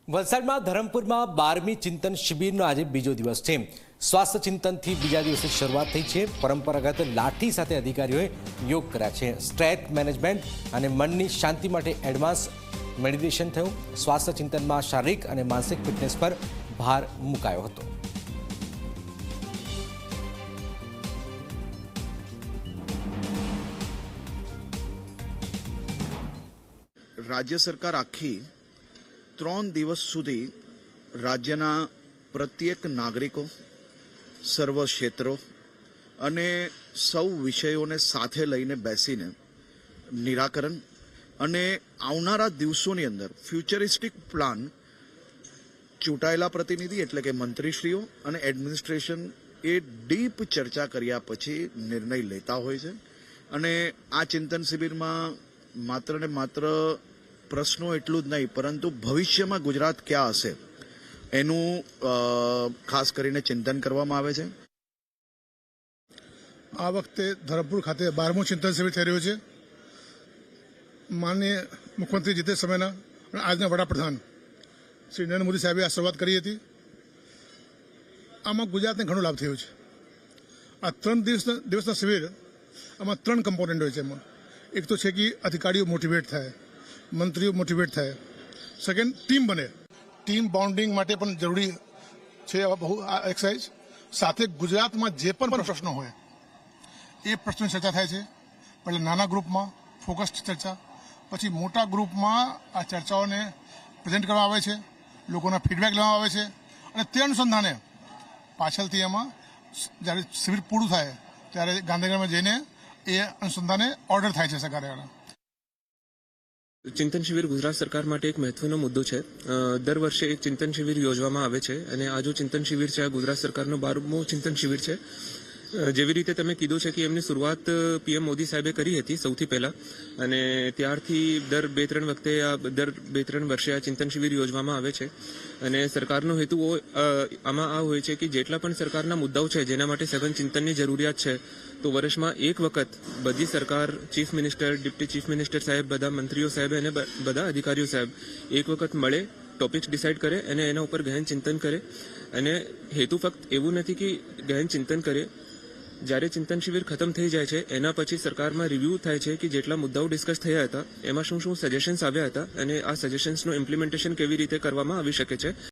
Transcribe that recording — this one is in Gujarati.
વલસાડમાં ધરમપુરમાં 12મી ચિંતન શિબિરનો આજે બીજો દિવસ છે। સ્વાસ્થ્ય ચિંતનથી બીજા દિવસે શરૂઆત થઈ છે। પરંપરાગત લાઠી સાથે અધિકારીઓએ યોગ કર્યા છે। સ્ટ્રેસ મેનેજમેન્ટ અને મનની શાંતિ માટે એડવાન્સ મેડિટેશન થયું। સ્વાસ્થ્ય ચિંતનમાં શારીરિક અને માનસિક ફિટનેસ પર ભાર મુકાયો હતો। રાજ્ય સરકાર આખી 3 દિવસ સુધી રાજ્યના પ્રત્યેક નાગરિકો, સર્વ ક્ષેત્રો અને સૌ વિષયોને સાથે લઈને બેસીને નિરાકરણ અને આવનારા દિવસોની અંદર ફ્યુચરિસ્ટિક પ્લાન ચૂંટાયેલા પ્રતિનિધિ એટલે કે મંત્રીશ્રીઓ અને એડમિનિસ્ટ્રેશન એ ડીપ ચર્ચા કર્યા પછી નિર્ણય લેતા હોય છે। અને આ ચિંતન શિબિરમાં માત્ર ને માત્ર પ્રશ્નો એટલું જ નહીં પરંતુ ભવિષ્યમાં ગુજરાત ક્યાં હશે એનું ખાસ કરીને ચિંતન કરવામાં આવે છે। આ વખતે ધરમપુર ખાતે 12મું ચિંતન શિબિર થઈ રહ્યું છે। માનનીય મુખ્યમંત્રી જીતેશ સમયના અને આજના વડાપ્રધાન શ્રી નરેન્દ્ર મોદી સાહેબે આ શરૂઆત કરી હતી। આમાં ગુજરાતને ઘણો લાભ થયો છે। આ 3 દિવસના શિબિર આમાં 3 કમ્પોનન્ટ હોય છે। એમાં એક તો છે કે અધિકારીઓ મોટિવેટ થાય, મંત્રીઓ મોટિવેટ થાય, સેકન્ડ ટીમ બને, ટીમ બોન્ડિંગ માટે પણ જરૂરી છે આ એક્સરસાઇઝ। સાથે ગુજરાતમાં જે પણ પ્રશ્નો હોય એ પ્રશ્નોની ચર્ચા થાય છે। પહેલાં નાના ગ્રુપમાં ફોકસ્ડ ચર્ચા, પછી મોટા ગ્રુપમાં આ ચર્ચાઓને પ્રેઝન્ટ કરવામાં આવે છે, લોકોના ફીડબેક લેવામાં આવે છે અને તે અનુસંધાને પાછળથી એમાં જ્યારે શિબિર પૂરું થાય ત્યારે ગાંધીનગરમાં જઈને એ અનુસંધાને ઓર્ડર થાય છે સરકારે। ચિંતન શિબિર ગુજરાત સરકાર માટે એક મહત્વનો મુદ્દો છે। દર વર્ષે એક ચિંતન શિબિર યોજવામાં આવે છે અને આ જો ચિંતન શિબિર છે આ ગુજરાત સરકારનો 12મો ચિંતન શિબિર છે। જેવી રીતે તમે કીધું છે કે એમની શરૂઆત પીએમ મોદી સાહેબે કરી હતી સૌથી પહેલા અને ત્યારથી દર 2-3 વર્ષે આ ચિંતન શિબિર યોજવામાં આવે છે। અને સરકારનો હેતુ આમાં આ હોય છે કે જેટલા પણ સરકારના મુદ્દાઓ છે જેના માટે સઘન ચિંતનની જરૂરિયાત છે તો વર્ષમાં એક વખત બધી સરકાર, chief minister, deputy chief minister સાહેબ, બધા મંત્રીઓ સાહેબ અને બધા અધિકારીઓ સાહેબ એક વખત મળે, ટોપિક્સ ડિસાઇડ કરે અને એના ઉપર ગહન ચિંતન કરે। અને હેતુ ફક્ત એવું નથી કે ગહન ચિંતન કરે, જ્યારે ચિંતન શિબિર ખતમ થઈ જાય છે એના પછી સરકારમાં રિવ્યૂ થાય છે કે જેટલા મુદ્દાઓ ડિસ્કસ થયા હતા એમાં શું સજેશન્સ આવ્યા હતા અને આ સજેશન્સનું ઇમ્પ્લિમેન્ટેશન કેવી રીતે કરવામાં આવી શકે છે।